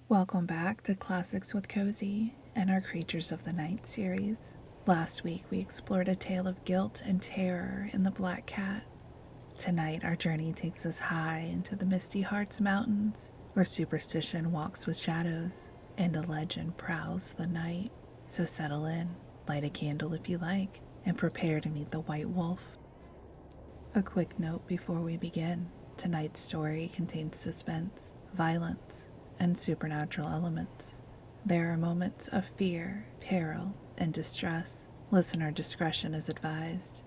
Welcome back to Classics with Cozy and our Creatures of the Night series. Last week we explored a tale of guilt and terror in the Black Cat. Tonight our journey takes us high into the misty Hartz Mountains, where superstition walks with shadows and a legend prowls the night. So settle in, light a candle if you like, and prepare to meet the White Wolf. A quick note before we begin. Tonight's story contains suspense, violence, and supernatural elements. There are moments of fear, peril, and distress. Listener discretion is advised.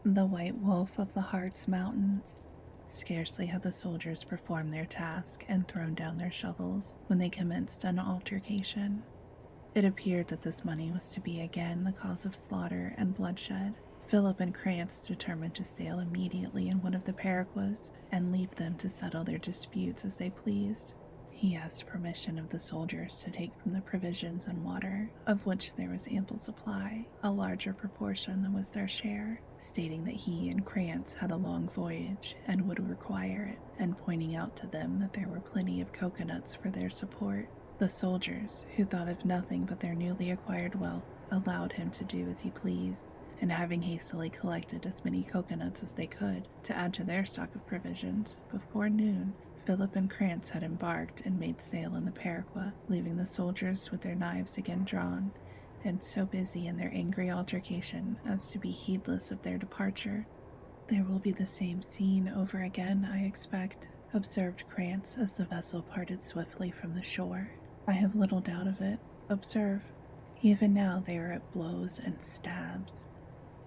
The White Wolf of the Hartz Mountains. Scarcely had the soldiers performed their task and thrown down their shovels when they commenced an altercation. It appeared that this money was to be again the cause of slaughter and bloodshed. Philip and Krantz determined to sail immediately in one of the paraquas and leave them to settle their disputes as they pleased. He asked permission of the soldiers to take from the provisions and water, of which there was ample supply, a larger proportion than was their share, stating that he and Krantz had a long voyage and would require it, and pointing out to them that there were plenty of coconuts for their support. The soldiers, who thought of nothing but their newly acquired wealth, allowed him to do as he pleased, and having hastily collected as many coconuts as they could to add to their stock of provisions, before noon, Philip and Krantz had embarked and made sail in the Paraqua, leaving the soldiers with their knives again drawn, and so busy in their angry altercation as to be heedless of their departure. "There will be the same scene over again, I expect," observed Krantz as the vessel parted swiftly from the shore. "I have little doubt of it. Observe, even now they are at blows and stabs.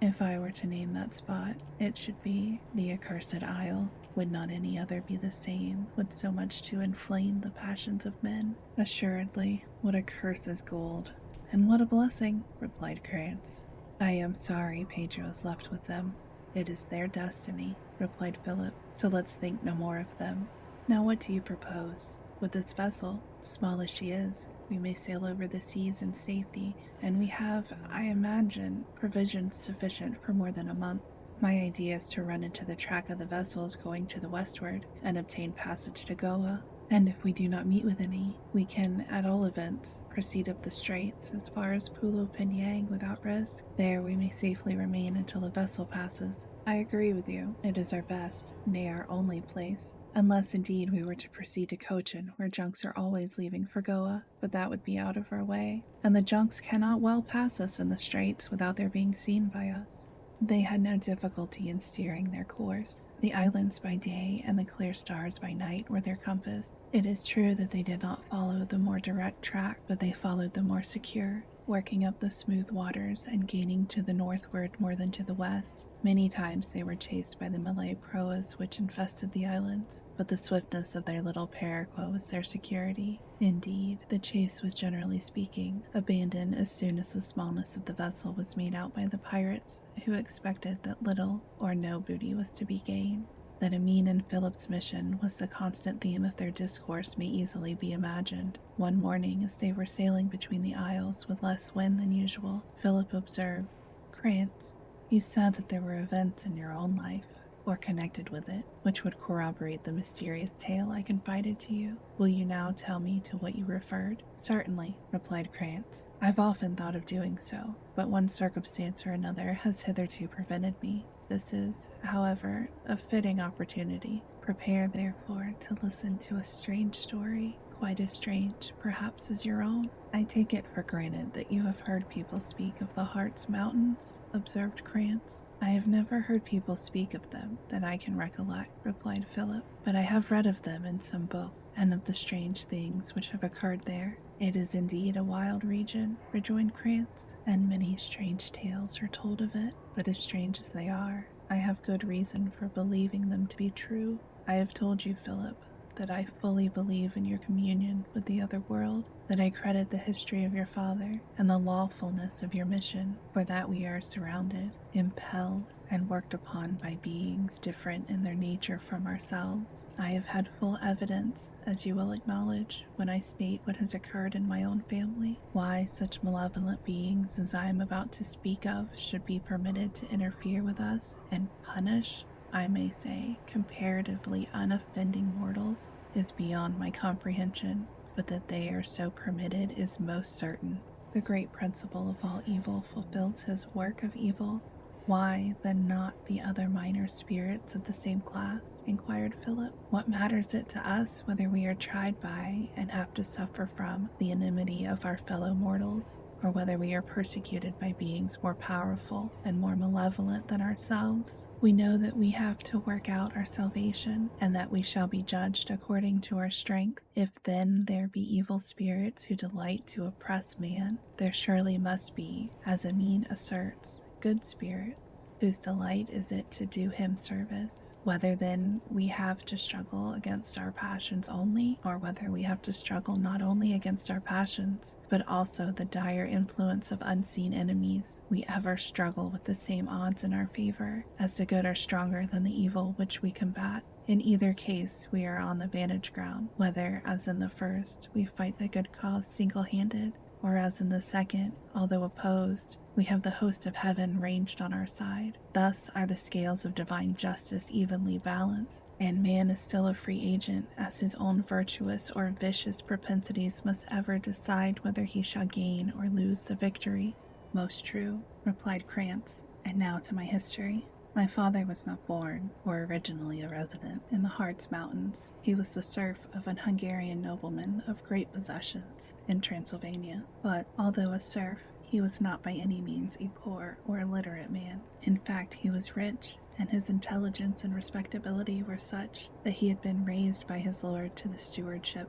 If I were to name that spot, it should be the Accursed Isle. Would not any other be the same, with so much to inflame the passions of men?" "Assuredly, what a curse is gold, and what a blessing," replied Krantz. "I am sorry Pedro is left with them. It is their destiny," replied Philip, "so let's think no more of them. Now what do you propose? With this vessel, small as she is, we may sail over the seas in safety, and we have, I imagine, provisions sufficient for more than a month. My idea is to run into the track of the vessels going to the westward and obtain passage to Goa, and if we do not meet with any, we can, at all events, proceed up the straits as far as Pulo Pinyang without risk. There we may safely remain until a vessel passes. I agree with you. It is our best, nay our only place. Unless indeed we were to proceed to Cochin, where junks are always leaving for Goa, but that would be out of our way, and the junks cannot well pass us in the straits without their being seen by us." They had no difficulty in steering their course. The islands by day and the clear stars by night were their compass. It is true that they did not follow the more direct track, but they followed the more secure, working up the smooth waters and gaining to the northward more than to the west. Many times they were chased by the Malay proas which infested the islands, but the swiftness of their little Paraqua was their security. Indeed, the chase was, generally speaking, abandoned as soon as the smallness of the vessel was made out by the pirates, who expected that little or no booty was to be gained. That Amin and Philip's mission was the constant theme of their discourse may easily be imagined. One morning, as they were sailing between the isles with less wind than usual, Philip observed, "Krantz, you said that there were events in your own life, or connected with it, which would corroborate the mysterious tale I confided to you. Will you now tell me to what you referred?" "Certainly," replied Krantz. "I've often thought of doing so, but one circumstance or another has hitherto prevented me. This is, however, a fitting opportunity. Prepare, therefore, to listen to a strange story, quite as strange, perhaps, as your own." "I take it for granted that you have heard people speak of the Hartz Mountains," observed Krantz. "I have never heard people speak of them that I can recollect," replied Philip, "but I have read of them in some book, and of the strange things which have occurred there." "It is indeed a wild region," rejoined Krantz, "and many strange tales are told of it, but as strange as they are, I have good reason for believing them to be true. I have told you, Philip, that I fully believe in your communion with the other world, that I credit the history of your father and the lawfulness of your mission, for that we are surrounded, impelled, and worked upon by beings different in their nature from ourselves. I have had full evidence, as you will acknowledge, when I state what has occurred in my own family. Why such malevolent beings as I am about to speak of should be permitted to interfere with us and punish I may say, comparatively unoffending mortals is beyond my comprehension, but that they are so permitted is most certain. The great principle of all evil fulfills his work of evil. Why, then, not the other minor spirits of the same class? Inquired Philip. What matters it to us whether we are tried by and have to suffer from the enmity of our fellow mortals, or whether we are persecuted by beings more powerful and more malevolent than ourselves? We know that we have to work out our salvation, and that we shall be judged according to our strength. If then there be evil spirits who delight to oppress man, there surely must be, as Amin asserts, good spirits, whose delight is it to do him service. Whether then we have to struggle against our passions only, or whether we have to struggle not only against our passions, but also the dire influence of unseen enemies, we ever struggle with the same odds in our favor, as the good are stronger than the evil which we combat. In either case, we are on the vantage ground, whether, as in the first, we fight the good cause single-handed, or as in the second, although opposed, we have the host of heaven ranged on our side. Thus are the scales of divine justice evenly balanced, and man is still a free agent, as his own virtuous or vicious propensities must ever decide whether he shall gain or lose the victory. Most true, replied Krantz. And now to my history. My father was not born, or originally a resident, in the Hartz mountains. He was the serf of an Hungarian nobleman of great possessions in Transylvania. But, although a serf, he was not by any means a poor or illiterate man. In fact, he was rich, and his intelligence and respectability were such that he had been raised by his lord to the stewardship.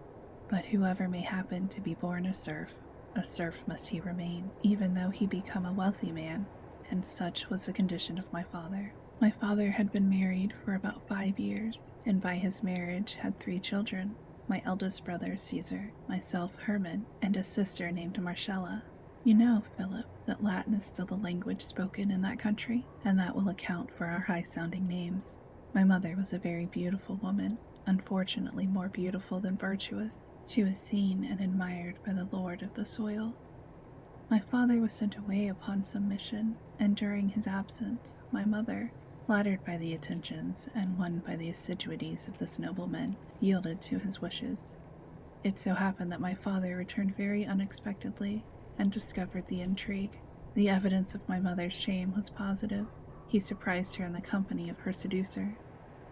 But whoever may happen to be born a serf must he remain, even though he become a wealthy man, and such was the condition of my father. My father had been married for about 5 years, and by his marriage had 3 children, my eldest brother Caesar, myself Herman, and a sister named Marcella. You know, Philip, that Latin is still the language spoken in that country, and that will account for our high-sounding names. My mother was a very beautiful woman, unfortunately more beautiful than virtuous. She was seen and admired by the lord of the soil. My father was sent away upon some mission, and during his absence, my mother, flattered by the attentions and won by the assiduities of this nobleman, yielded to his wishes. It so happened that my father returned very unexpectedly, and discovered the intrigue. The evidence of my mother's shame was positive. He surprised her in the company of her seducer.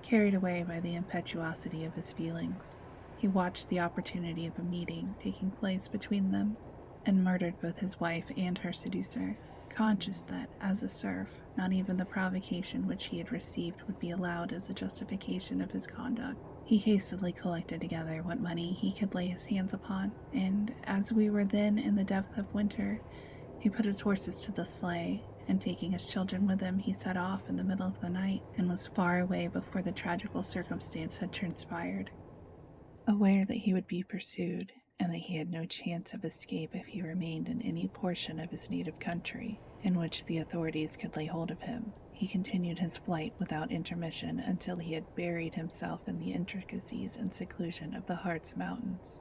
Carried away by the impetuosity of his feelings, he watched the opportunity of a meeting taking place between them, and murdered both his wife and her seducer, conscious that, as a serf, not even the provocation which he had received would be allowed as a justification of his conduct. He hastily collected together what money he could lay his hands upon, and, as we were then in the depth of winter, he put his horses to the sleigh, and taking his children with him, he set off in the middle of the night, and was far away before the tragical circumstance had transpired. Aware that he would be pursued, and that he had no chance of escape if he remained in any portion of his native country in which the authorities could lay hold of him, he continued his flight without intermission until he had buried himself in the intricacies and seclusion of the Hartz mountains.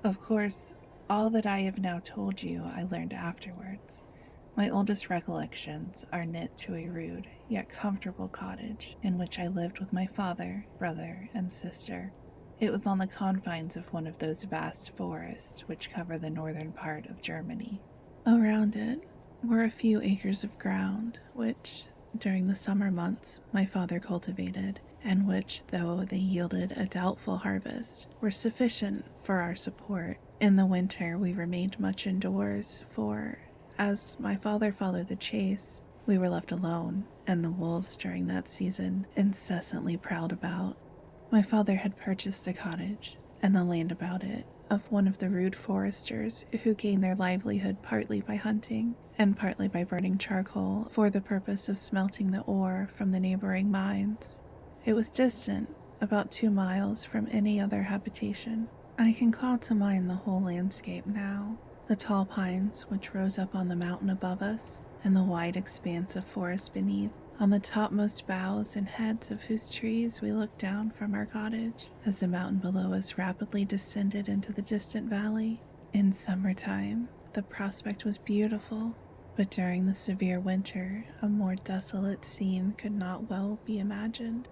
Of course, all that I have now told you I learned afterwards. My oldest recollections are knit to a rude yet comfortable cottage in which I lived with my father, brother, and sister. It was on the confines of one of those vast forests which cover the northern part of Germany. Around it were a few acres of ground, which, during the summer months, my father cultivated, and which, though they yielded a doubtful harvest, were sufficient for our support. In the winter we remained much indoors, for, as my father followed the chase, we were left alone, and the wolves during that season incessantly prowled about. My father had purchased the cottage, and the land about it, of one of the rude foresters who gained their livelihood partly by hunting, and partly by burning charcoal for the purpose of smelting the ore from the neighboring mines. It was distant, about 2 miles from any other habitation. I can call to mind the whole landscape now, the tall pines which rose up on the mountain above us, and the wide expanse of forest beneath, on the topmost boughs and heads of whose trees we looked down from our cottage, as the mountain below us rapidly descended into the distant valley. In summertime, the prospect was beautiful. But during the severe winter, a more desolate scene could not well be imagined.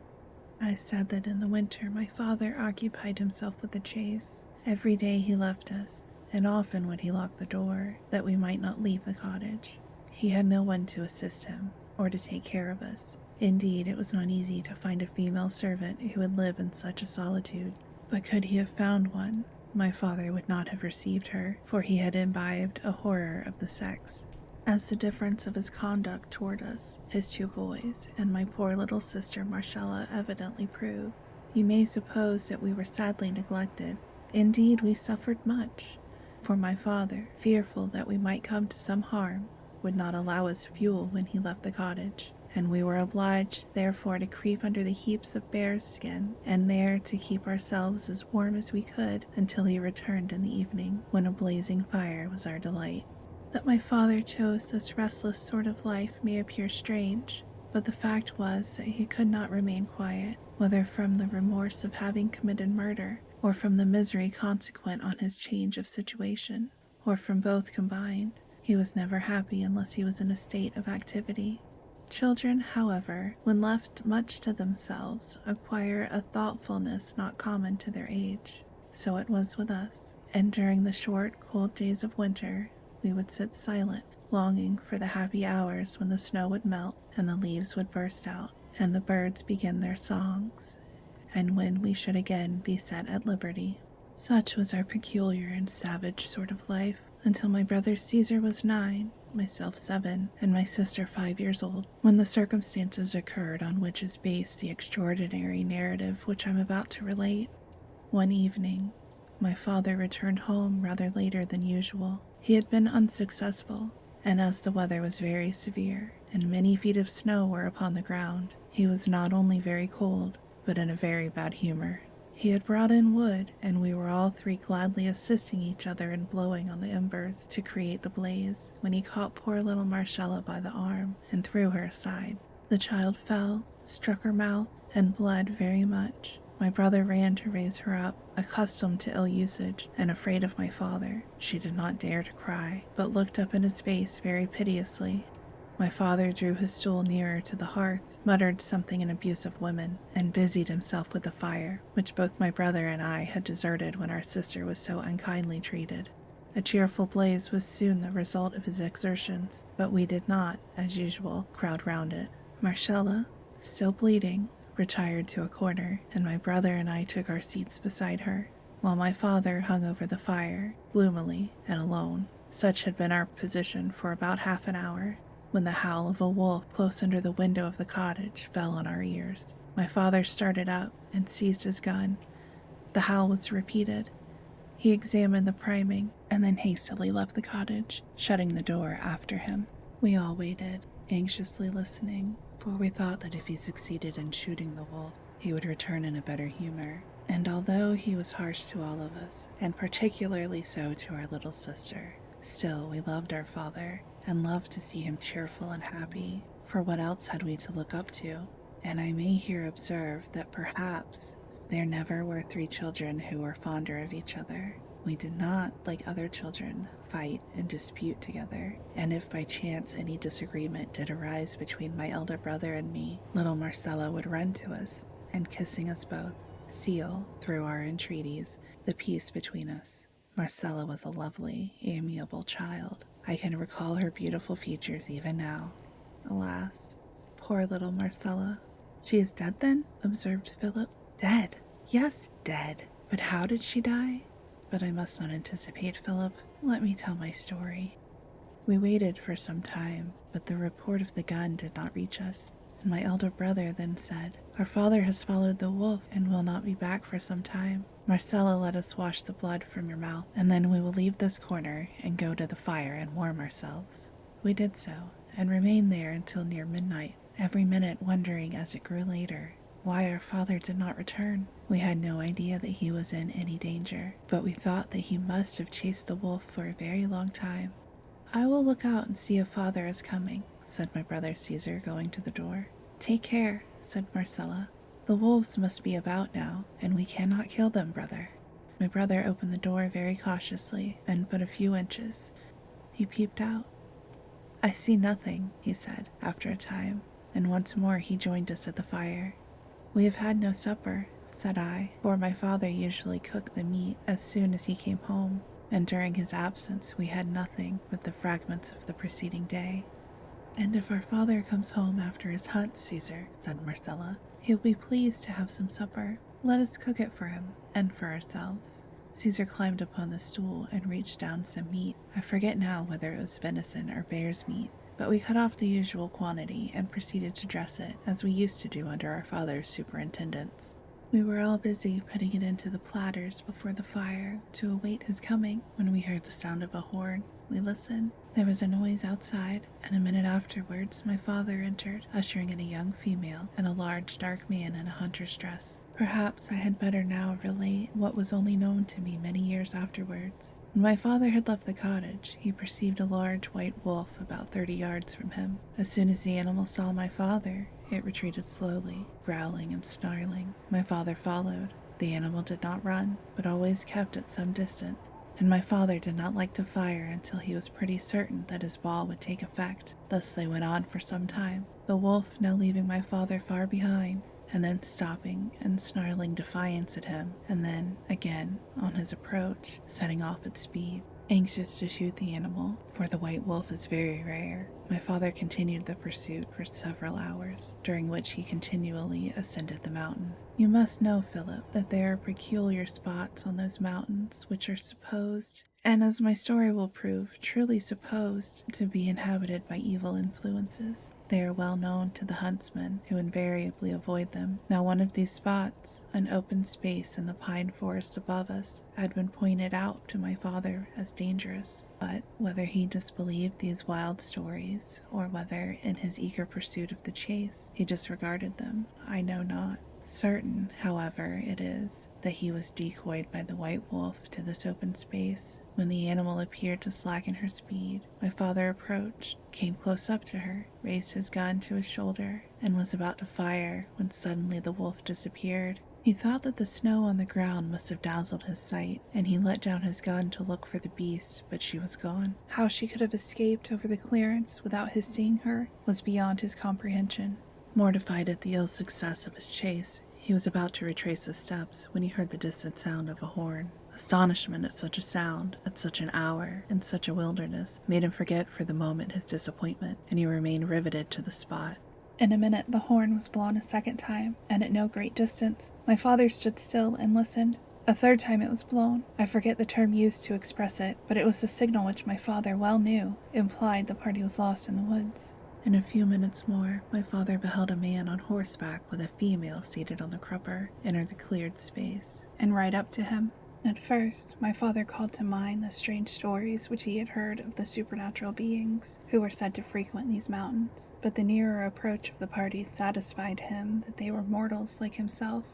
I said that in the winter my father occupied himself with the chase. Every day he left us, and often would he lock the door, that we might not leave the cottage. He had no one to assist him, or to take care of us. Indeed, it was not easy to find a female servant who would live in such a solitude. But could he have found one, my father would not have received her, for he had imbibed a horror of the sex. As the difference of his conduct toward us, his 2 boys, and my poor little sister Marcella evidently prove, you may suppose that we were sadly neglected. Indeed, we suffered much, for my father, fearful that we might come to some harm, would not allow us fuel when he left the cottage, and we were obliged therefore to creep under the heaps of bear's skin, and there to keep ourselves as warm as we could until he returned in the evening, when a blazing fire was our delight. That my father chose this restless sort of life may appear strange, but the fact was that he could not remain quiet, whether from the remorse of having committed murder, or from the misery consequent on his change of situation, or from both combined. He was never happy unless he was in a state of activity. Children, however, when left much to themselves, acquire a thoughtfulness not common to their age. So it was with us, and during the short, cold days of winter, we would sit silent, longing for the happy hours when the snow would melt and the leaves would burst out and the birds begin their songs, and when we should again be set at liberty. Such was our peculiar and savage sort of life until my brother Caesar was 9, myself 7, and my sister 5 years old, when the circumstances occurred on which is based the extraordinary narrative which I am about to relate. One evening, my father returned home rather later than usual. He had been unsuccessful, and as the weather was very severe, and many feet of snow were upon the ground, he was not only very cold, but in a very bad humor. He had brought in wood, and we were all 3 gladly assisting each other in blowing on the embers to create the blaze, when he caught poor little Marcella by the arm and threw her aside. The child fell, struck her mouth, and bled very much. My brother ran to raise her up. Accustomed to ill usage and afraid of my father, she did not dare to cry, but looked up in his face very piteously. My father drew his stool nearer to the hearth, muttered something in abuse of women, and busied himself with the fire, which both my brother and I had deserted when our sister was so unkindly treated. A cheerful blaze was soon the result of his exertions, but we did not, as usual, crowd round it. Marcella, still bleeding, retired to a corner, and my brother and I took our seats beside her, while my father hung over the fire, gloomily and alone. Such had been our position for about half an hour, when the howl of a wolf close under the window of the cottage fell on our ears. My father started up and seized his gun. The howl was repeated. He examined the priming, and then hastily left the cottage, shutting the door after him. We all waited, anxiously listening, for we thought that if he succeeded in shooting the wolf, he would return in a better humor. And although he was harsh to all of us, and particularly so to our little sister, still we loved our father, and loved to see him cheerful and happy, for what else had we to look up to? And I may here observe that perhaps there never were 3 children who were fonder of each other. We did not, like other children, fight and dispute together, and if by chance any disagreement did arise between my elder brother and me, little Marcella would run to us, and kissing us both, seal, through our entreaties, the peace between us. Marcella was a lovely, amiable child. I can recall her beautiful features even now. Alas, poor little Marcella. She is dead then? Observed Philip. Dead? Yes, dead. But how did she die? But I must not anticipate, Philip. Let me tell my story. We waited for some time, but the report of the gun did not reach us, and my elder brother then said, "Our father has followed the wolf and will not be back for some time. Marcella, let us wash the blood from your mouth, and then we will leave this corner and go to the fire and warm ourselves." We did so, and remained there until near midnight, every minute wondering as it grew later why our father did not return. We had no idea that he was in any danger, but we thought that he must have chased the wolf for a very long time. "I will look out and see if father is coming," said my brother Caesar, going to the door. "Take care," said Marcella. "The wolves must be about now, and we cannot kill them, brother." My brother opened the door very cautiously, and but a few inches. He peeped out. I see nothing, he said after a time, and once more he joined us at the fire. We have had no supper, said I, for my father usually cooked the meat as soon as he came home, and during his absence we had nothing but the fragments of the preceding day. And if our father comes home after his hunt, Caesar, said Marcella, he'll be pleased to have some supper. Let us cook it for him, and for ourselves. Caesar climbed upon the stool and reached down some meat. I forget now whether it was venison or bear's meat, but we cut off the usual quantity and proceeded to dress it, as we used to do under our father's superintendence. We were all busy putting it into the platters before the fire to await his coming when we heard the sound of a horn. We listened. There was a noise outside, and a minute afterwards my father entered, ushering in a young female and a large dark man in a hunter's dress. Perhaps I had better now relate what was only known to me many years afterwards. When my father had left the cottage, he perceived a large white wolf about 30 yards from him. As soon as the animal saw my father, it retreated slowly, growling and snarling. My father followed. The animal did not run, but always kept at some distance, and my father did not like to fire until he was pretty certain that his ball would take effect. Thus they went on for some time, the wolf now leaving my father far behind, and then stopping and snarling defiance at him, and then, again, on his approach, setting off at speed. Anxious to shoot the animal, for the white wolf is very rare, my father continued the pursuit for several hours, during which he continually ascended the mountain. You must know, Philip, that there are peculiar spots on those mountains which are supposed, and as my story will prove, truly supposed, to be inhabited by evil influences. They are well known to the huntsmen, who invariably avoid them. Now one of these spots, an open space in the pine forest above us, had been pointed out to my father as dangerous. But whether he disbelieved these wild stories, or whether, in his eager pursuit of the chase, he disregarded them, I know not. Certain, however, it is that he was decoyed by the white wolf to this open space. When the animal appeared to slacken her speed, my father approached, came close up to her, raised his gun to his shoulder, and was about to fire when suddenly the wolf disappeared. He thought that the snow on the ground must have dazzled his sight, and he let down his gun to look for the beast, but she was gone. How she could have escaped over the clearance without his seeing her was beyond his comprehension. Mortified at the ill success of his chase, he was about to retrace his steps when he heard the distant sound of a horn. Astonishment at such a sound, at such an hour, in such a wilderness, made him forget for the moment his disappointment, and he remained riveted to the spot. In a minute the horn was blown a second time, and at no great distance. My father stood still and listened. A third time it was blown. I forget the term used to express it, but it was the signal which my father well knew implied the party was lost in the woods. In a few minutes more, my father beheld a man on horseback with a female seated on the crupper enter the cleared space, and ride up to him. At first, my father called to mind the strange stories which he had heard of the supernatural beings who were said to frequent these mountains, but the nearer approach of the party satisfied him that they were mortals like himself.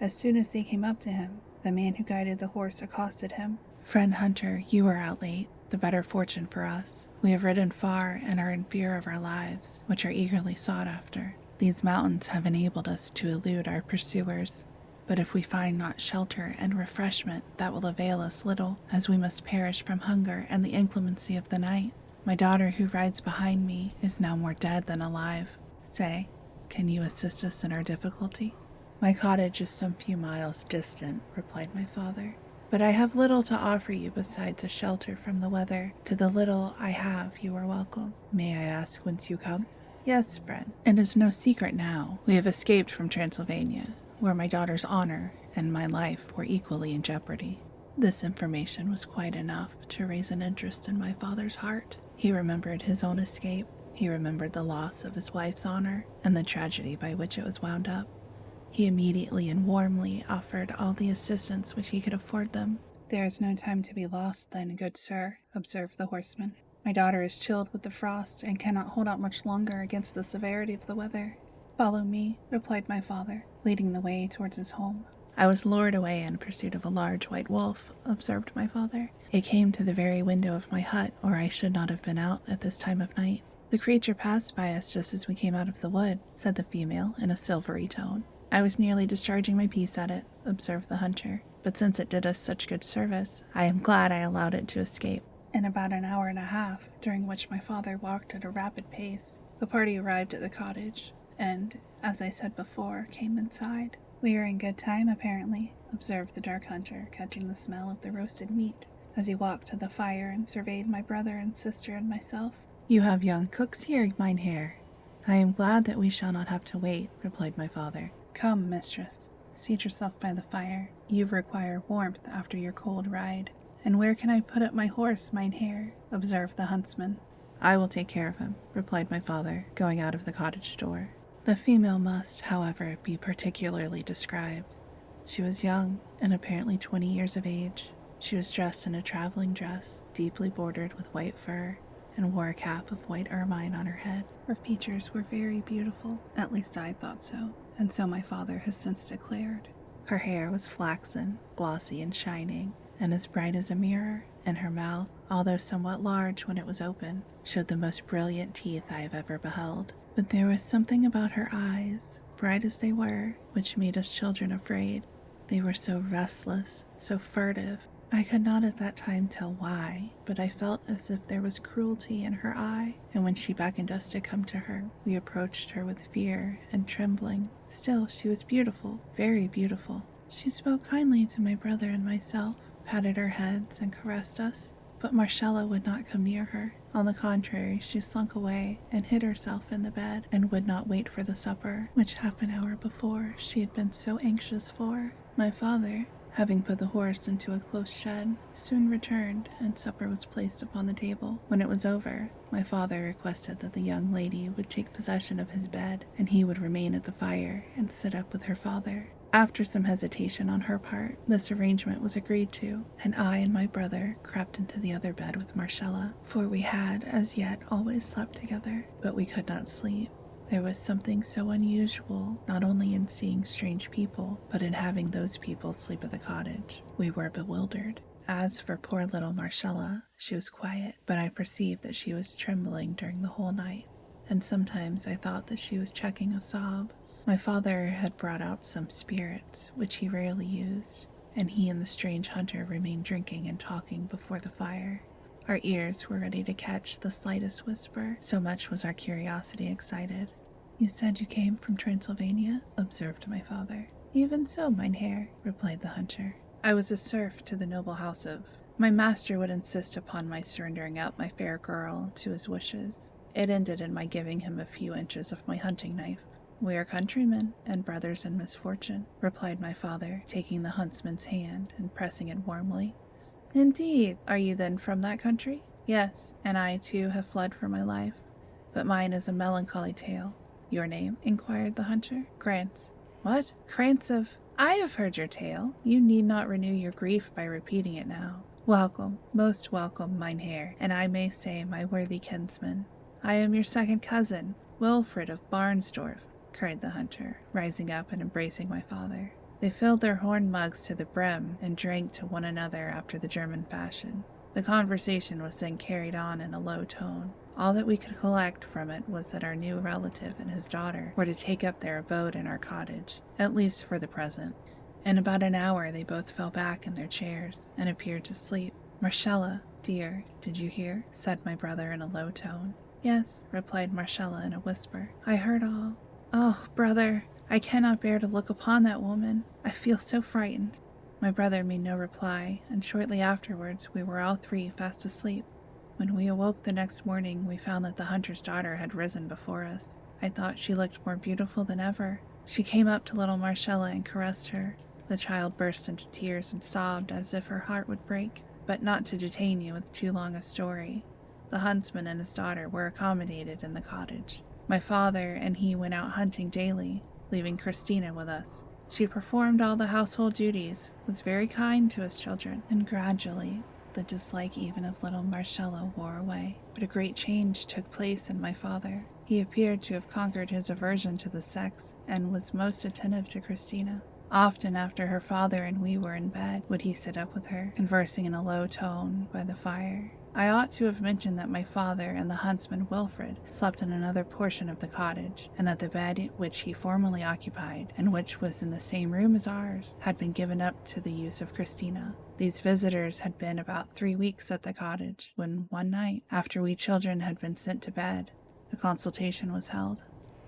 As soon as they came up to him, the man who guided the horse accosted him. "Friend Hunter, you are out late. The better fortune for us. We have ridden far and are in fear of our lives, which are eagerly sought after. These mountains have enabled us to elude our pursuers. But if we find not shelter and refreshment, that will avail us little, as we must perish from hunger and the inclemency of the night. My daughter, who rides behind me, is now more dead than alive. Say, can you assist us in our difficulty?" "My cottage is some few miles distant," replied my father, "but I have little to offer you besides a shelter from the weather. To the little I have you are welcome. May I ask whence you come?" "Yes, friend. It is no secret now. We have escaped from Transylvania, where my daughter's honor and my life were equally in jeopardy." This information was quite enough to raise an interest in my father's heart. He remembered his own escape. He remembered the loss of his wife's honor and the tragedy by which it was wound up. He immediately and warmly offered all the assistance which he could afford them. "There is no time to be lost, then, good sir," observed the horseman. "My daughter is chilled with the frost and cannot hold out much longer against the severity of the weather." "Follow me," replied my father, leading the way towards his home. "I was lured away in pursuit of a large white wolf," observed my father. "It came to the very window of my hut, or I should not have been out at this time of night." "The creature passed by us just as we came out of the wood," said the female in a silvery tone. "I was nearly discharging my piece at it," observed the hunter, "but since it did us such good service, I am glad I allowed it to escape." In about an hour and a half, during which my father walked at a rapid pace, the party arrived at the cottage, and, as I said before, came inside. "We are in good time, apparently," observed the dark hunter, catching the smell of the roasted meat, as he walked to the fire and surveyed my brother and sister and myself. "You have young cooks here, mynheer. I am glad that we shall not have to wait," replied my father. "Come, mistress, seat yourself by the fire. You require warmth after your cold ride." "And where can I put up my horse, mynheer?" observed the huntsman. "I will take care of him," replied my father, going out of the cottage door. The female must, however, be particularly described. She was young, and apparently 20 years of age. She was dressed in a traveling dress, deeply bordered with white fur, and wore a cap of white ermine on her head. Her features were very beautiful, at least I thought so, and so my father has since declared. Her hair was flaxen, glossy and shining, and as bright as a mirror, and her mouth, although somewhat large when it was open, showed the most brilliant teeth I have ever beheld. But there was something about her eyes, bright as they were, which made us children afraid. They were so restless, so furtive. I could not at that time tell why, but I felt as if there was cruelty in her eye, and when she beckoned us to come to her, we approached her with fear and trembling. Still, she was beautiful, very beautiful. She spoke kindly to my brother and myself, patted our heads and caressed us, but Marcella would not come near her. On the contrary, she slunk away and hid herself in the bed, and would not wait for the supper, which half an hour before she had been so anxious for. My father, having put the horse into a close shed, soon returned, and supper was placed upon the table. When it was over, my father requested that the young lady would take possession of his bed, and he would remain at the fire and sit up with her father. After some hesitation on her part, this arrangement was agreed to, and I and my brother crept into the other bed with Marcella, for we had as yet always slept together, but we could not sleep. There was something so unusual, not only in seeing strange people, but in having those people sleep at the cottage. We were bewildered. As for poor little Marcella, she was quiet, but I perceived that she was trembling during the whole night, and sometimes I thought that she was checking a sob. My father had brought out some spirits, which he rarely used, and he and the strange hunter remained drinking and talking before the fire. Our ears were ready to catch the slightest whisper, so much was our curiosity excited. "You said you came from Transylvania?" observed my father. "Even so, mynheer," replied the hunter. "I was a serf to the noble house of... My master would insist upon my surrendering up my fair girl to his wishes. It ended in my giving him a few inches of my hunting knife. We are countrymen and brothers in misfortune," replied my father, taking the huntsman's hand and pressing it warmly. "Indeed, are you then from that country?" "Yes, and I too have fled for my life, but mine is a melancholy tale." "Your name?" inquired the hunter. "Krantz." "What? Krantz of... I have heard your tale. You need not renew your grief by repeating it now." "Welcome, most welcome, mynheer, and I may say my worthy kinsman. I am your second cousin, Wilfred of Barnsdorf," cried the hunter, rising up and embracing my father. They filled their horn mugs to the brim and drank to one another after the German fashion. The conversation was then carried on in a low tone. All that we could collect from it was that our new relative and his daughter were to take up their abode in our cottage, at least for the present. In about an hour they both fell back in their chairs and appeared to sleep. "Marcella, dear, did you hear?" said my brother in a low tone. "Yes," replied Marcella in a whisper. "I heard all. Oh, brother, I cannot bear to look upon that woman. I feel so frightened." My brother made no reply, and shortly afterwards we were all three fast asleep. When we awoke the next morning, we found that the hunter's daughter had risen before us. I thought she looked more beautiful than ever. She came up to little Marcella and caressed her. The child burst into tears and sobbed as if her heart would break. But not to detain you with too long a story, the huntsman and his daughter were accommodated in the cottage. My father and he went out hunting daily, leaving Christina with us. She performed all the household duties, was very kind to us children, and gradually the dislike even of little Marcella wore away. But a great change took place in my father. He appeared to have conquered his aversion to the sex, and was most attentive to Christina. Often after her father and we were in bed, would he sit up with her, conversing in a low tone by the fire. I ought to have mentioned that my father and the huntsman Wilfred slept in another portion of the cottage, and that the bed which he formerly occupied, and which was in the same room as ours, had been given up to the use of Christina. These visitors had been about 3 weeks at the cottage, when one night, after we children had been sent to bed, a consultation was held.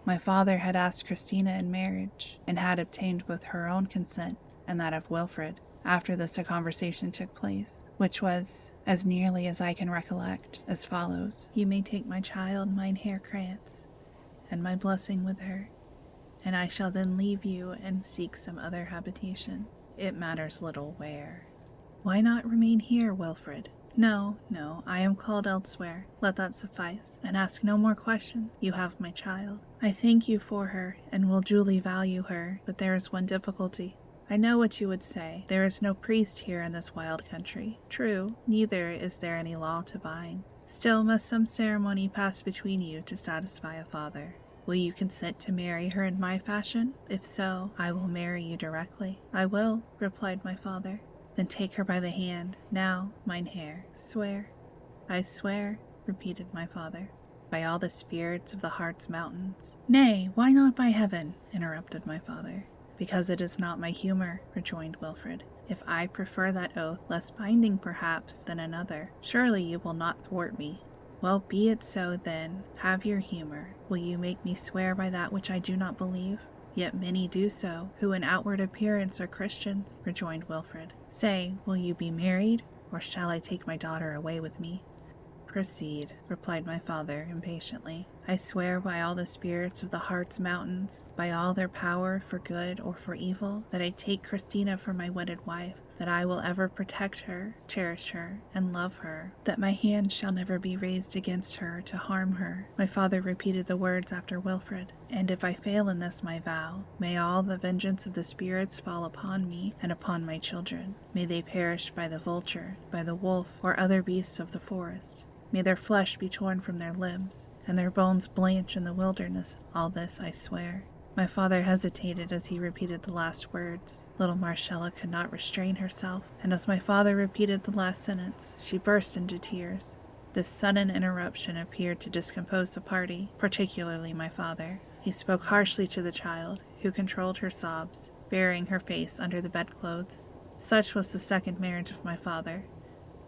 My father had asked Christina in marriage, and had obtained both her own consent and that of Wilfred. After this a conversation took place, which was, as nearly as I can recollect, as follows. You may take my child, mine Herr Krantz, and my blessing with her, and I shall then leave you and seek some other habitation. It matters little where. Why not remain here, Wilfred? No, I am called elsewhere. Let that suffice, and ask no more questions. You have my child. I thank you for her, and will duly value her, but there is one difficulty. I know what you would say. There is no priest here in this wild country. True, neither is there any law to bind. Still must some ceremony pass between you to satisfy a father. Will you consent to marry her in my fashion? If so, I will marry you directly. I will, replied my father. Then take her by the hand. Now, mine Herr, swear. I swear, repeated my father. By all the spirits of the Hartz mountains. Nay, why not by heaven? Interrupted my father. Because it is not my humor, rejoined Wilfred. If I prefer that oath, less binding perhaps than another, surely you will not thwart me. Well, be it so then. Have your humor. Will you make me swear by that which I do not believe? Yet many do so, who in outward appearance are Christians, rejoined Wilfred. Say, will you be married, or shall I take my daughter away with me? Proceed, replied my father impatiently. I swear by all the spirits of the Hartz mountains, by all their power for good or for evil, that I take Christina for my wedded wife, that I will ever protect her, cherish her, and love her, that my hand shall never be raised against her to harm her. My father repeated the words after Wilfred. And if I fail in this my vow, may all the vengeance of the spirits fall upon me and upon my children. May they perish by the vulture, by the wolf, or other beasts of the forest. May their flesh be torn from their limbs, and their bones blanch in the wilderness. All this I swear. My father hesitated as he repeated the last words. Little Marcella could not restrain herself, and as my father repeated the last sentence, she burst into tears. This sudden interruption appeared to discompose the party, particularly my father. He spoke harshly to the child, who controlled her sobs, burying her face under the bedclothes. Such was the second marriage of my father.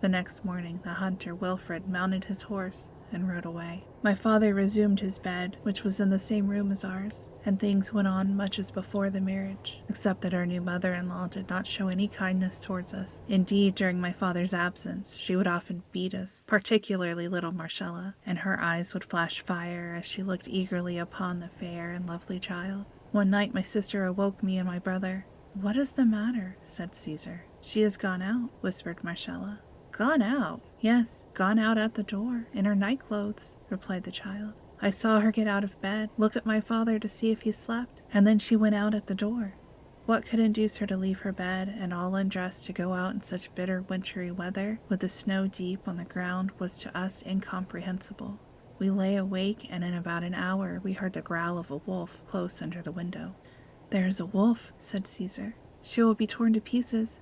The next morning the hunter Wilfred mounted his horse and rode away. My father resumed his bed, which was in the same room as ours, and things went on much as before the marriage, except that our new mother-in-law did not show any kindness towards us. Indeed, during my father's absence, she would often beat us, particularly little Marcella, and her eyes would flash fire as she looked eagerly upon the fair and lovely child. One night my sister awoke me and my brother. "What is the matter?" said Caesar. "She has gone out," whispered Marcella. "Gone out?" "Yes, gone out at the door, in her night-clothes," replied the child. "I saw her get out of bed, look at my father to see if he slept, and then she went out at the door." What could induce her to leave her bed, and all undressed to go out in such bitter wintry weather, with the snow deep on the ground, was to us incomprehensible. We lay awake, and in about an hour we heard the growl of a wolf close under the window. "There is a wolf," said Caesar. "She will be torn to pieces."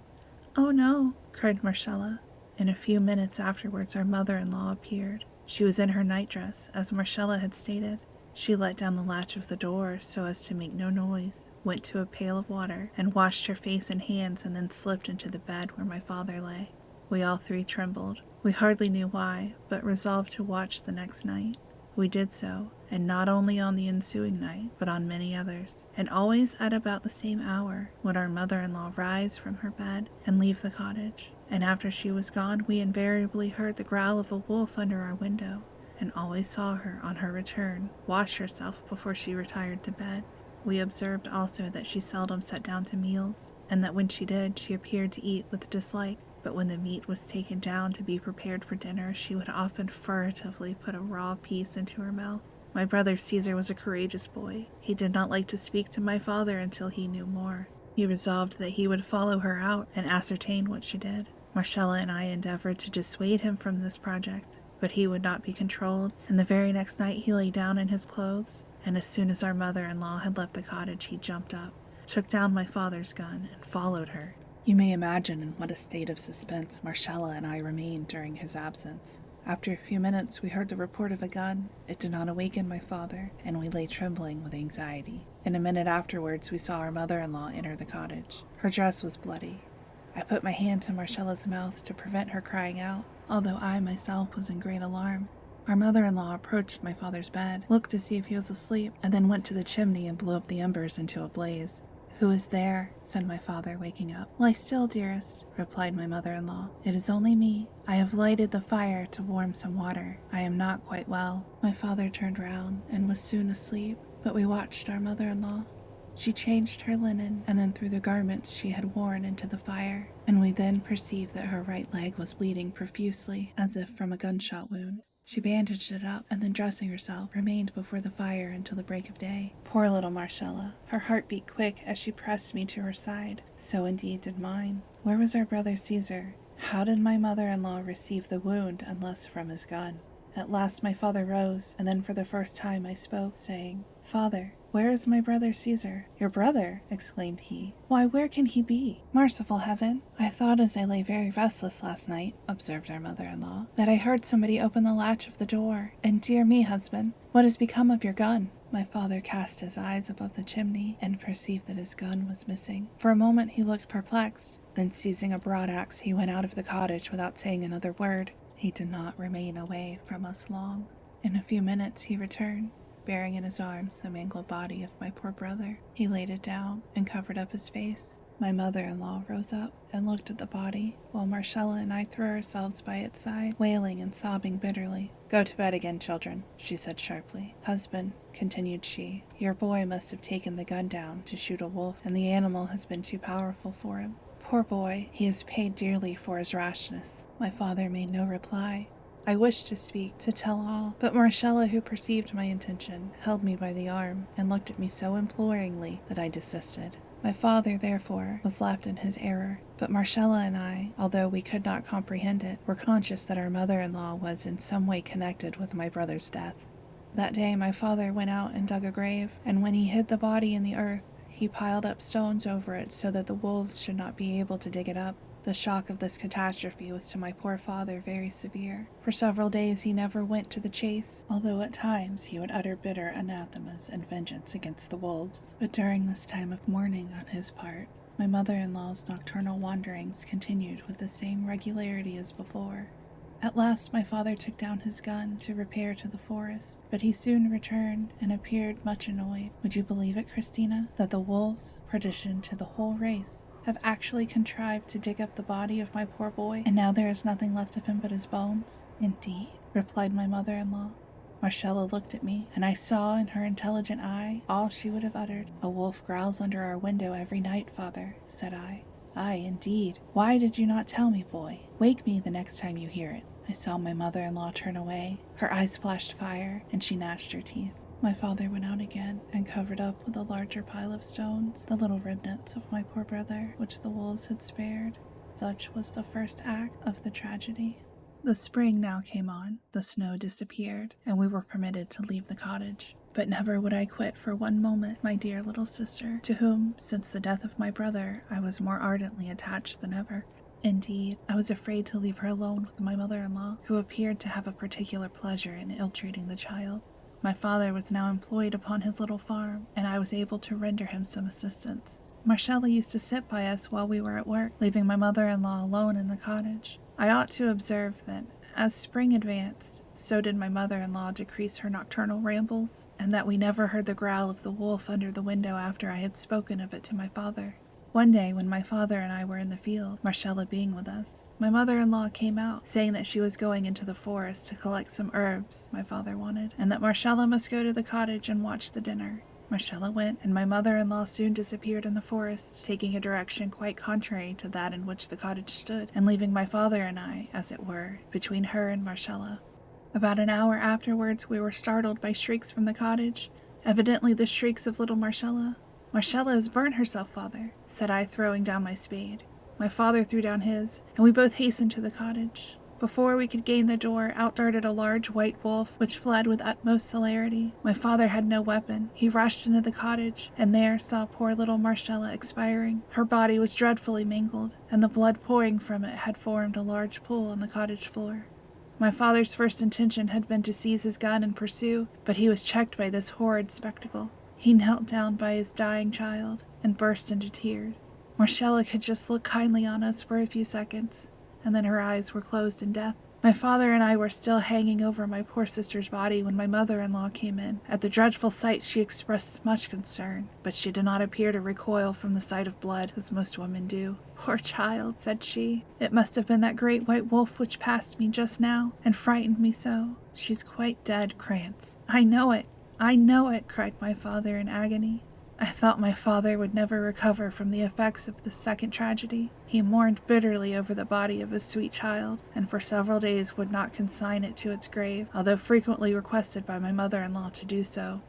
"Oh no," cried Marcella. In a few minutes afterwards our mother-in-law appeared. She was in her nightdress, as Marcella had stated. She let down the latch of the door so as to make no noise, went to a pail of water, and washed her face and hands, and then slipped into the bed where my father lay. We all three trembled. We hardly knew why, but resolved to watch the next night. We did so, and not only on the ensuing night, but on many others, and always at about the same hour would our mother-in-law rise from her bed and leave the cottage. And after she was gone, we invariably heard the growl of a wolf under our window, and always saw her, on her return, wash herself before she retired to bed. We observed also that she seldom sat down to meals, and that when she did, she appeared to eat with dislike. But when the meat was taken down to be prepared for dinner, she would often furtively put a raw piece into her mouth. My brother Caesar was a courageous boy. He did not like to speak to my father until he knew more. He resolved that he would follow her out and ascertain what she did. Marcella and I endeavored to dissuade him from this project, but he would not be controlled, and the very next night he lay down in his clothes, and as soon as our mother-in-law had left the cottage he jumped up, took down my father's gun, and followed her. You may imagine in what a state of suspense Marcella and I remained during his absence. After a few minutes, we heard the report of a gun. It did not awaken my father, and we lay trembling with anxiety. In a minute afterwards, we saw our mother-in-law enter the cottage. Her dress was bloody. I put my hand to Marcella's mouth to prevent her crying out, although I myself was in great alarm. Our mother-in-law approached my father's bed, looked to see if he was asleep, and then went to the chimney and blew up the embers into a blaze. "Who is there?" said my father, waking up. "Lie still, dearest," replied my mother-in-law. "It is only me. I have lighted the fire to warm some water. I am not quite well." My father turned round and was soon asleep, but we watched our mother-in-law. She changed her linen and then threw the garments she had worn into the fire, and we then perceived that her right leg was bleeding profusely, as if from a gunshot wound. She bandaged it up, and then dressing herself, remained before the fire until the break of day. Poor little Marcella! Her heart beat quick as she pressed me to her side. So indeed did mine. Where was our brother Caesar? How did my mother-in-law receive the wound unless from his gun? At last my father rose, and then for the first time I spoke, saying, "Father, where is my brother Caesar?" "Your brother?" exclaimed he. "Why, where can he be? Merciful heaven! I thought as I lay very restless last night," observed our mother-in-law, "that I heard somebody open the latch of the door. And dear me, husband, what has become of your gun?" My father cast his eyes above the chimney and perceived that his gun was missing. For a moment he looked perplexed. Then seizing a broadaxe, he went out of the cottage without saying another word. He did not remain away from us long. In a few minutes he returned, bearing in his arms the mangled body of my poor brother. He laid it down and covered up his face. My mother-in-law rose up and looked at the body, while Marcella and I threw ourselves by its side, wailing and sobbing bitterly. "Go to bed again, children," she said sharply. "Husband," continued she, "your boy must have taken the gun down to shoot a wolf, and the animal has been too powerful for him. Poor boy, he has paid dearly for his rashness." My father made no reply. I wished to speak, to tell all, but Marcella, who perceived my intention, held me by the arm and looked at me so imploringly that I desisted. My father, therefore, was left in his error, but Marcella and I, although we could not comprehend it, were conscious that our mother-in-law was in some way connected with my brother's death. That day my father went out and dug a grave, and when he hid the body in the earth, he piled up stones over it so that the wolves should not be able to dig it up. The shock of this catastrophe was to my poor father very severe. For several days he never went to the chase, although at times he would utter bitter anathemas and vengeance against the wolves. But during this time of mourning on his part, my mother-in-law's nocturnal wanderings continued with the same regularity as before. At last my father took down his gun to repair to the forest, but he soon returned and appeared much annoyed. Would you believe it, Christina, that the wolves, perdition to the whole race, have actually contrived to dig up the body of my poor boy, and now there is nothing left of him but his bones? "Indeed," replied my mother-in-law. Marcella looked at me, and I saw in her intelligent eye all she would have uttered. "A wolf growls under our window every night, father," said I. "Aye, indeed. Why did you not tell me, boy? Wake me the next time you hear it." I saw my mother-in-law turn away. Her eyes flashed fire, and she gnashed her teeth. My father went out again and covered up with a larger pile of stones the little remnants of my poor brother, which the wolves had spared. Such was the first act of the tragedy. The spring now came on, the snow disappeared, and we were permitted to leave the cottage. But never would I quit for one moment my dear little sister, to whom, since the death of my brother, I was more ardently attached than ever. Indeed, I was afraid to leave her alone with my mother-in-law, who appeared to have a particular pleasure in ill-treating the child. My father was now employed upon his little farm, and I was able to render him some assistance. Marcella used to sit by us while we were at work, leaving my mother-in-law alone in the cottage. I ought to observe that, as spring advanced, so did my mother-in-law decrease her nocturnal rambles, and that we never heard the growl of the wolf under the window after I had spoken of it to my father. One day, when my father and I were in the field, Marcella being with us, my mother-in-law came out, saying that she was going into the forest to collect some herbs my father wanted, and that Marcella must go to the cottage and watch the dinner. Marcella went, and my mother-in-law soon disappeared in the forest, taking a direction quite contrary to that in which the cottage stood, and leaving my father and I, as it were, between her and Marcella. About an hour afterwards we were startled by shrieks from the cottage, evidently the shrieks of little Marcella. "Marcella has burnt herself, father," said I, throwing down my spade. My father threw down his, and we both hastened to the cottage. Before we could gain the door, out darted a large white wolf, which fled with utmost celerity. My father had no weapon. He rushed into the cottage, and there saw poor little Marcella expiring. Her body was dreadfully mangled, and the blood pouring from it had formed a large pool on the cottage floor. My father's first intention had been to seize his gun and pursue, but he was checked by this horrid spectacle. He knelt down by his dying child and burst into tears. Marcella could just look kindly on us for a few seconds, and then her eyes were closed in death. My father and I were still hanging over my poor sister's body when my mother-in-law came in. At the dreadful sight she expressed much concern, but she did not appear to recoil from the sight of blood, as most women do. "Poor child," said she. "It must have been that great white wolf which passed me just now, and frightened me so. She's quite dead, Krantz." "I know it, I know it," cried my father in agony. I thought my father would never recover from the effects of this second tragedy. He mourned bitterly over the body of his sweet child, and for several days would not consign it to its grave, although frequently requested by my mother-in-law to do so.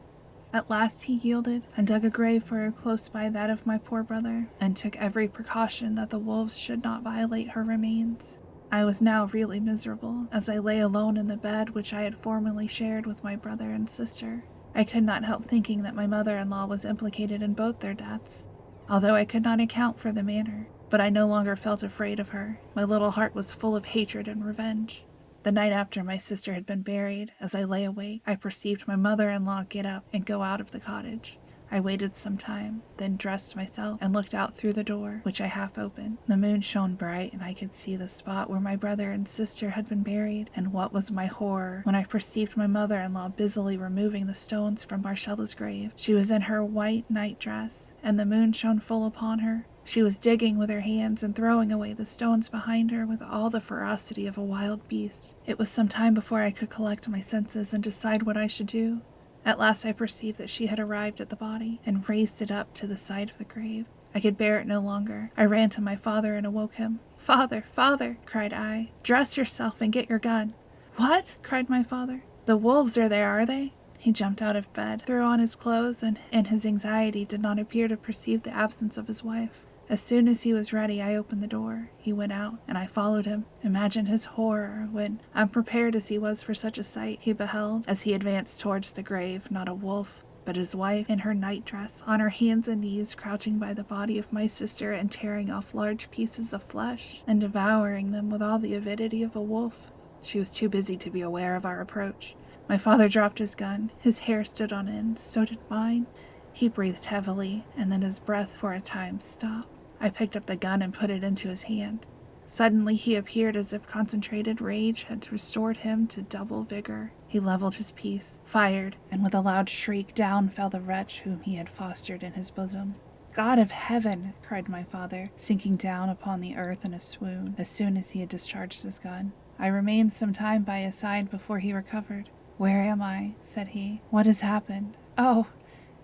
At last he yielded, and dug a grave for her close by that of my poor brother, and took every precaution that the wolves should not violate her remains. I was now really miserable, as I lay alone in the bed which I had formerly shared with my brother and sister. I could not help thinking that my mother-in-law was implicated in both their deaths, although I could not account for the manner. But I no longer felt afraid of her. My little heart was full of hatred and revenge. The night after my sister had been buried, as I lay awake, I perceived my mother-in-law get up and go out of the cottage. I waited some time, then dressed myself and looked out through the door, which I half opened. The moon shone bright, and I could see the spot where my brother and sister had been buried, and what was my horror when I perceived my mother-in-law busily removing the stones from Marcella's grave. She was in her white night-dress, and the moon shone full upon her. She was digging with her hands and throwing away the stones behind her with all the ferocity of a wild beast. It was some time before I could collect my senses and decide what I should do. At last I perceived that she had arrived at the body, and raised it up to the side of the grave. I could bear it no longer. I ran to my father and awoke him. "Father, father," cried I, "dress yourself and get your gun." "What?" cried my father. "The wolves are there, are they?" He jumped out of bed, threw on his clothes, and in his anxiety did not appear to perceive the absence of his wife. As soon as he was ready, I opened the door. He went out, and I followed him. Imagine his horror when, unprepared as he was for such a sight, he beheld, as he advanced towards the grave, not a wolf, but his wife in her nightdress, on her hands and knees, crouching by the body of my sister and tearing off large pieces of flesh and devouring them with all the avidity of a wolf. She was too busy to be aware of our approach. My father dropped his gun. His hair stood on end, so did mine. He breathed heavily, and then his breath for a time stopped. I picked up the gun and put it into his hand. Suddenly he appeared as if concentrated rage had restored him to double vigor. He leveled his piece, fired, and with a loud shriek down fell the wretch whom he had fostered in his bosom. "God of heaven!" cried my father, sinking down upon the earth in a swoon as soon as he had discharged his gun. I remained some time by his side before he recovered. "Where am I?" said he. "What has happened? Oh,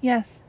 yes,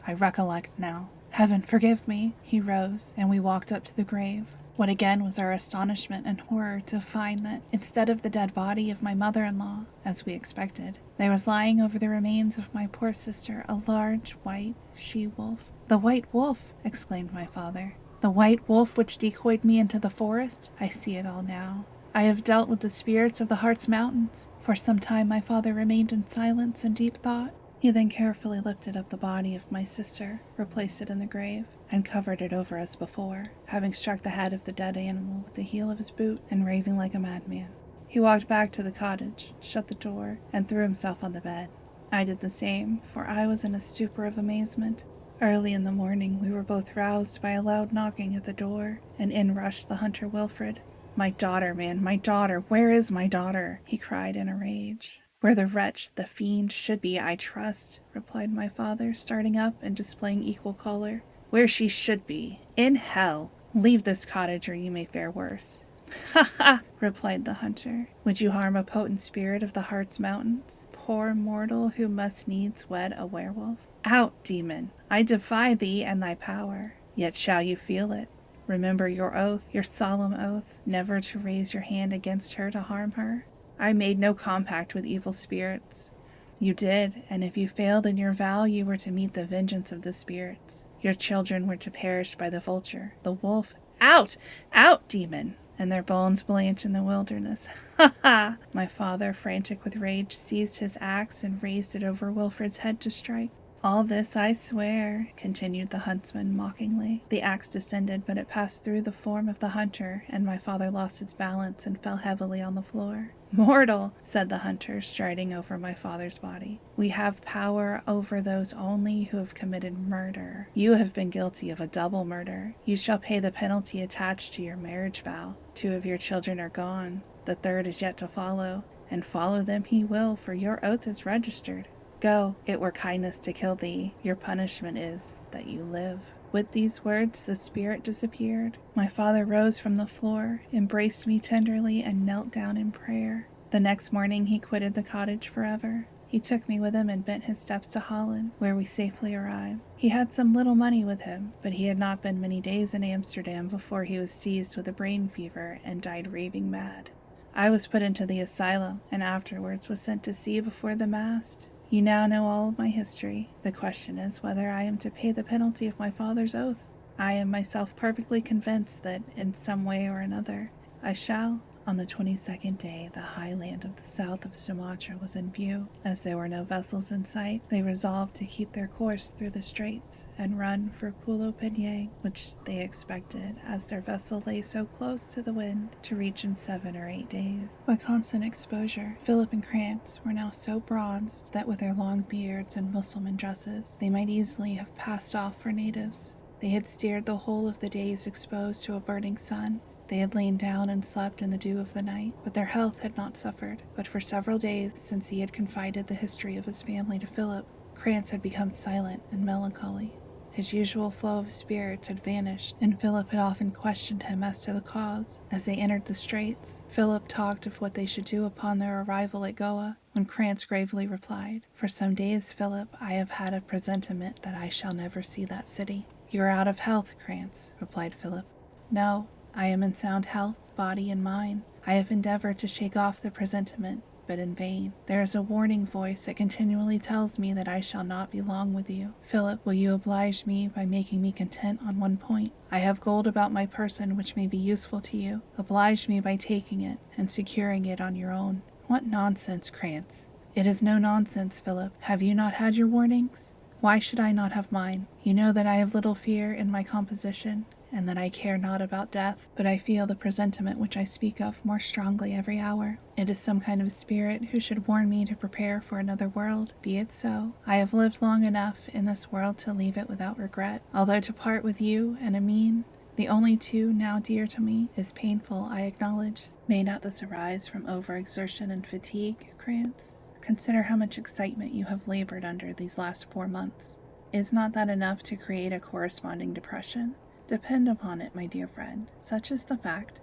I recollect now. Heaven forgive me!" He rose, and we walked up to the grave. What again was our astonishment and horror to find that, instead of the dead body of my mother-in-law, as we expected, there was lying over the remains of my poor sister a large white she-wolf. "The white wolf!" exclaimed my father. "The white wolf which decoyed me into the forest? I see it all now. I have dealt with the spirits of the Hartz mountains." For some time my father remained in silence and deep thought. He then carefully lifted up the body of my sister, replaced it in the grave, and covered it over as before, having struck the head of the dead animal with the heel of his boot and raving like a madman. He walked back to the cottage, shut the door, and threw himself on the bed. I did the same, for I was in a stupor of amazement. Early in the morning we were both roused by a loud knocking at the door, and in rushed the hunter Wilfred. "My daughter, man, my daughter! Where is my daughter?" he cried in a rage. "Where the wretch, the fiend, should be, I trust," replied my father, starting up and displaying equal choler. "Where she should be. In hell. Leave this cottage, or you may fare worse." "Ha ha!" replied the hunter. "Would you harm a potent spirit of the Hartz mountains? Poor mortal who must needs wed a werewolf? Out, demon! I defy thee and thy power. Yet shall you feel it. Remember your oath, your solemn oath, never to raise your hand against her to harm her. I made no compact with evil spirits. You did, and if you failed in your vow, you were to meet the vengeance of the spirits. Your children were to perish by the vulture, the wolf. Out! Out, demon! And their bones blanch in the wilderness. Ha ha!" My father, frantic with rage, seized his axe and raised it over Wilfred's head to strike. All this I swear, continued the huntsman mockingly. The axe descended, but it passed through the form of the hunter, and my father lost his balance and fell heavily on the floor. Mortal, said the hunter, striding over my father's body. We have power over those only who have committed murder. You have been guilty of a double murder. You shall pay the penalty attached to your marriage vow. 2 of your children are gone. The 3rd is yet to follow, and follow them he will, for your oath is registered. Go, it were kindness to kill thee. Your punishment is that you live. With these words, the spirit disappeared. My father rose from the floor, embraced me tenderly, and knelt down in prayer. The next morning he quitted the cottage forever. He took me with him and bent his steps to Holland, where we safely arrived. He had some little money with him, but he had not been many days in Amsterdam before he was seized with a brain fever and died raving mad. I was put into the asylum, and afterwards was sent to sea before the mast. You now know all of my history. The question is whether I am to pay the penalty of my father's oath. I am myself perfectly convinced that, in some way or another, I shall. On the 22nd day, the high land of the south of Sumatra was in view. As there were no vessels in sight, they resolved to keep their course through the straits and run for Pulo Penang, which they expected, as their vessel lay so close to the wind, to reach in 7 or 8 days. By constant exposure, Philip and Krantz were now so bronzed that with their long beards and Mussulman dresses, they might easily have passed off for natives. They had steered the whole of the days exposed to a burning sun. They had lain down and slept in the dew of the night, but their health had not suffered. But for several days, since he had confided the history of his family to Philip, Krantz had become silent and melancholy. His usual flow of spirits had vanished, and Philip had often questioned him as to the cause. As they entered the straits, Philip talked of what they should do upon their arrival at Goa, when Krantz gravely replied, "For some days, Philip, I have had a presentiment that I shall never see that city." "You are out of health, Krantz," replied Philip. "No, I am in sound health, body and mind. I have endeavored to shake off the presentiment, but in vain. There is a warning voice that continually tells me that I shall not be long with you. Philip, will you oblige me by making me content on one point? I have gold about my person which may be useful to you. Oblige me by taking it and securing it on your own." "What nonsense, Krantz." "It is no nonsense, Philip. Have you not had your warnings? Why should I not have mine? You know that I have little fear in my composition, and that I care not about death, but I feel the presentiment which I speak of more strongly every hour. It is some kind of spirit who should warn me to prepare for another world. Be it so. I have lived long enough in this world to leave it without regret, although to part with you and Amin, the only 2 now dear to me, is painful, I acknowledge. May not this arise from overexertion and fatigue, Krantz? Consider how much excitement you have labored under these last 4 months. Is not that enough to create a corresponding depression? Depend upon it, my dear friend, such is the fact.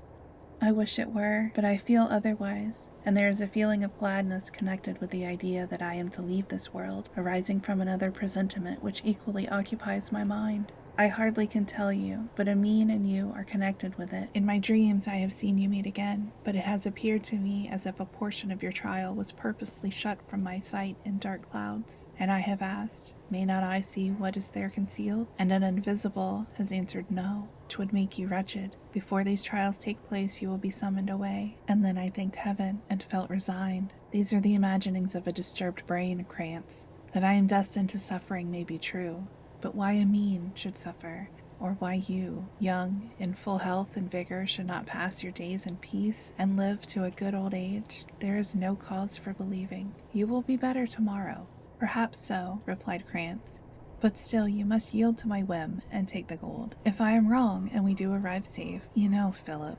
I wish it were, but I feel otherwise, and there is a feeling of gladness connected with the idea that I am to leave this world, arising from another presentiment which equally occupies my mind. I hardly can tell you, but Amin and you are connected with it. In my dreams I have seen you meet again, but it has appeared to me as if a portion of your trial was purposely shut from my sight in dark clouds, and I have asked, may not I see what is there concealed? And an invisible has answered no. 'Twould make you wretched. Before these trials take place you will be summoned away. And then I thanked heaven, and felt resigned. These are the imaginings of a disturbed brain, Krantz. That I am destined to suffering may be true, but why Amin should suffer, or why you, young, in full health and vigor, should not pass your days in peace and live to a good old age, there is no cause for believing. You will be better tomorrow. Perhaps so, replied Krantz, but still you must yield to my whim and take the gold. If I am wrong and we do arrive safe, you know, Philip,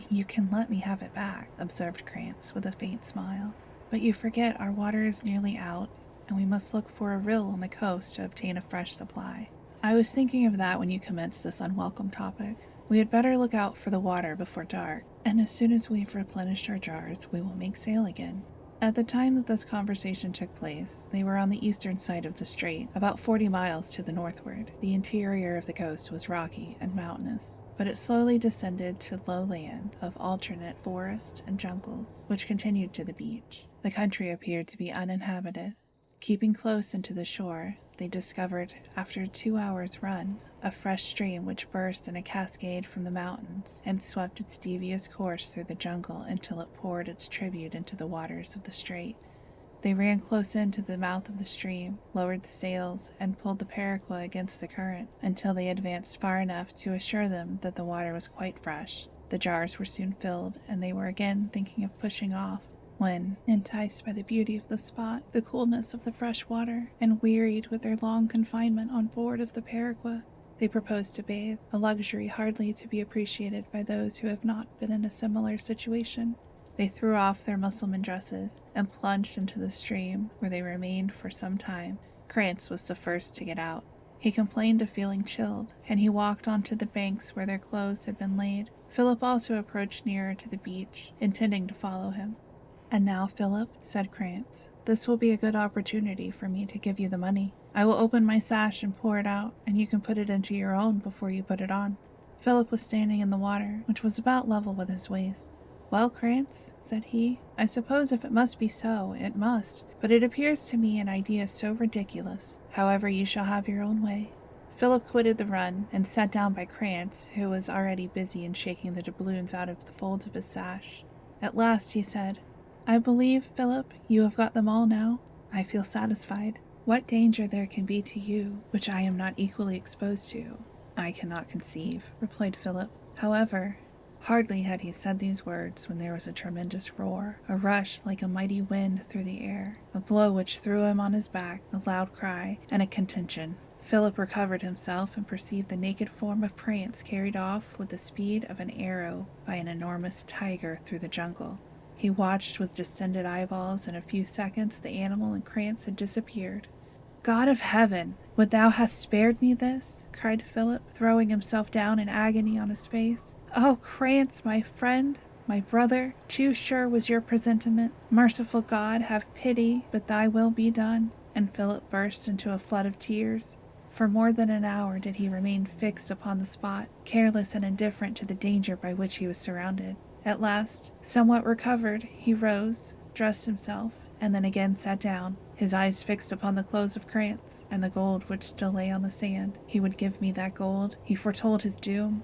you can let me have it back, observed Krantz with a faint smile. But you forget our water is nearly out, and we must look for a rill on the coast to obtain a fresh supply. I was thinking of that when you commenced this unwelcome topic. We had better look out for the water before dark, and as soon as we've replenished our jars, we will make sail again. At the time that this conversation took place, they were on the eastern side of the strait, about 40 miles to the northward. The interior of the coast was rocky and mountainous, but it slowly descended to low land of alternate forest and jungles, which continued to the beach. The country appeared to be uninhabited. Keeping close into the shore, they discovered, after a 2 hours' run, a fresh stream which burst in a cascade from the mountains and swept its devious course through the jungle until it poured its tribute into the waters of the strait. They ran close into the mouth of the stream, lowered the sails, and pulled the periqua against the current until they advanced far enough to assure them that the water was quite fresh. The jars were soon filled, and they were again thinking of pushing off, when, enticed by the beauty of the spot, the coolness of the fresh water, and wearied with their long confinement on board of the periqua, they proposed to bathe, a luxury hardly to be appreciated by those who have not been in a similar situation. They threw off their Mussulman dresses and plunged into the stream, where they remained for some time. Krantz was the first to get out. He complained of feeling chilled, and he walked onto the banks where their clothes had been laid. Philip also approached nearer to the beach, intending to follow him. "And now, Philip," said Krantz, "this will be a good opportunity for me to give you the money. I will open my sash and pour it out, and you can put it into your own before you put it on." Philip was standing in the water, which was about level with his waist. "Well, Krantz," said he, "I suppose if it must be so, it must, but it appears to me an idea so ridiculous. However, you shall have your own way." Philip quitted the run and sat down by Krantz, who was already busy in shaking the doubloons out of the folds of his sash. At last he said, "I believe, Philip, you have got them all now. I feel satisfied. What danger there can be to you, which I am not equally exposed to, I cannot conceive," replied Philip. However, hardly had he said these words when there was a tremendous roar, a rush like a mighty wind through the air, a blow which threw him on his back, a loud cry, and a contention. Philip recovered himself and perceived the naked form of Krantz carried off with the speed of an arrow by an enormous tiger through the jungle. He watched with distended eyeballs. In a few seconds the animal and Krantz had disappeared. "God of heaven, would thou hast spared me this?" cried Philip, throwing himself down in agony on his face. "Oh, Krantz, my friend, my brother, too sure was your presentiment. Merciful God, have pity, but thy will be done." And Philip burst into a flood of tears. For more than an hour did he remain fixed upon the spot, careless and indifferent to the danger by which he was surrounded. At last, somewhat recovered, he rose, dressed himself, and then again sat down, his eyes fixed upon the clothes of Krantz, and the gold which still lay on the sand. He would give me that gold. He foretold his doom.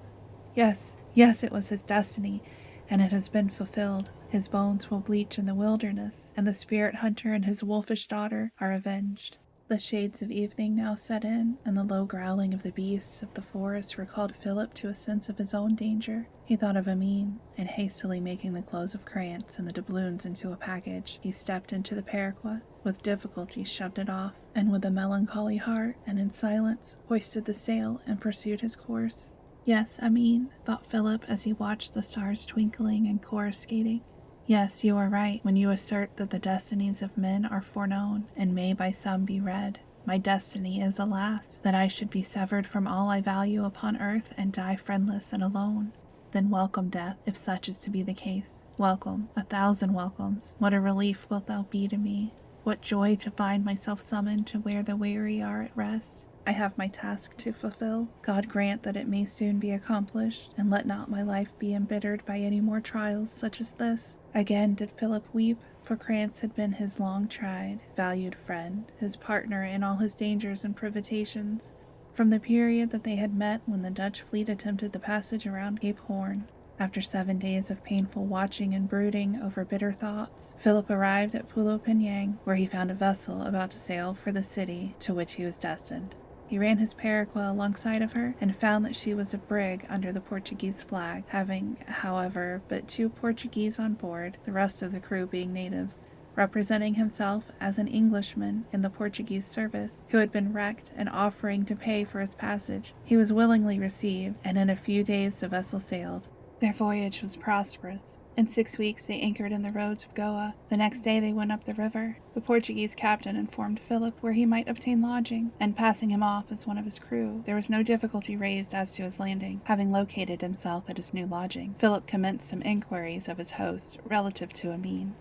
Yes, it was his destiny, and it has been fulfilled. His bones will bleach in the wilderness, and the spirit hunter and his wolfish daughter are avenged. The shades of evening now set in, and the low growling of the beasts of the forest recalled Philip to a sense of his own danger. He thought of Amin, and hastily making the clothes of Krantz and the doubloons into a package, he stepped into the periqua, with difficulty shoved it off, and with a melancholy heart and in silence hoisted the sail and pursued his course. "Yes, Amin," thought Philip as he watched the stars twinkling and coruscating. "Yes, you are right when you assert that the destinies of men are foreknown, and may by some be read. My destiny is, alas, that I should be severed from all I value upon earth and die friendless and alone. Then welcome, death, if such is to be the case. Welcome, 1,000 welcomes. What a relief wilt thou be to me! What joy to find myself summoned to where the weary are at rest! I have my task to fulfill. God grant that it may soon be accomplished, and let not my life be embittered by any more trials such as this." Again did Philip weep, for Krantz had been his long-tried, valued friend, his partner in all his dangers and privations, from the period that they had met when the Dutch fleet attempted the passage around Cape Horn. After 7 days of painful watching and brooding over bitter thoughts, Philip arrived at Pulo Penang, where he found a vessel about to sail for the city to which he was destined. He ran his periqua alongside of her, and found that she was a brig under the Portuguese flag, having, however, but 2 Portuguese on board, the rest of the crew being natives. Representing himself as an Englishman in the Portuguese service, who had been wrecked, and offering to pay for his passage, he was willingly received, and in a few days the vessel sailed. Their voyage was prosperous. In 6 weeks they anchored in the roads of Goa. The next day they went up the river. The Portuguese captain informed Philip where he might obtain lodging, and passing him off as one of his crew, there was no difficulty raised as to his landing. Having located himself at his new lodging, Philip commenced some inquiries of his host relative to Amin,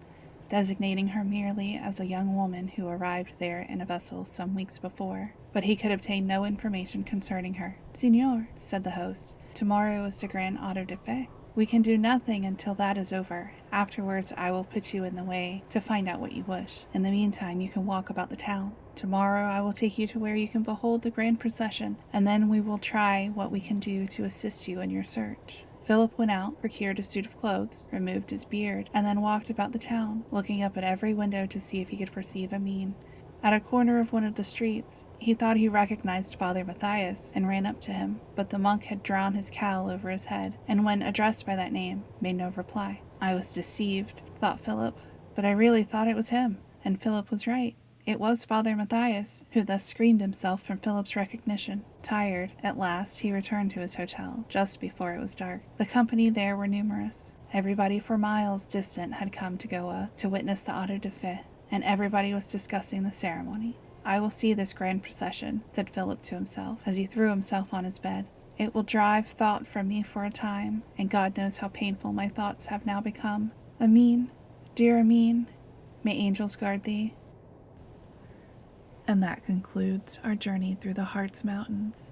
designating her merely as a young woman who arrived there in a vessel some weeks before. But he could obtain no information concerning her. "Signor," said the host, "tomorrow is the grand auto de fe. We can do nothing until that is over. Afterwards I will put you in the way to find out what you wish. In the meantime you can walk about the town. Tomorrow I will take you to where you can behold the grand procession, and then we will try what we can do to assist you in your search." Philip went out, procured a suit of clothes, removed his beard, and then walked about the town, looking up at every window to see if he could perceive a mean. At a corner of one of the streets, he thought he recognized Father Matthias and ran up to him, but the monk had drawn his cowl over his head, and when addressed by that name, made no reply. I was deceived, thought Philip, but I really thought it was him, and Philip was right. It was Father Matthias, who thus screened himself from Philip's recognition. Tired, at last, he returned to his hotel, just before it was dark. The company there were numerous. Everybody for miles distant had come to Goa to witness the auto de fe, and everybody was discussing the ceremony. I will see this grand procession, said Philip to himself, as he threw himself on his bed. It will drive thought from me for a time, and God knows how painful my thoughts have now become. Amin, dear Amin, may angels guard thee. And that concludes our journey through the Hartz Mountains.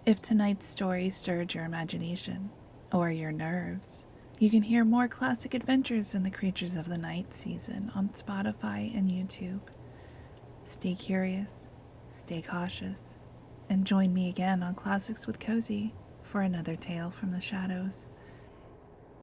If tonight's story stirred your imagination, or your nerves, you can hear more classic adventures in the Creatures of the Night season on Spotify and YouTube. Stay curious, stay cautious, and join me again on Classics with Cozy for another tale from the shadows.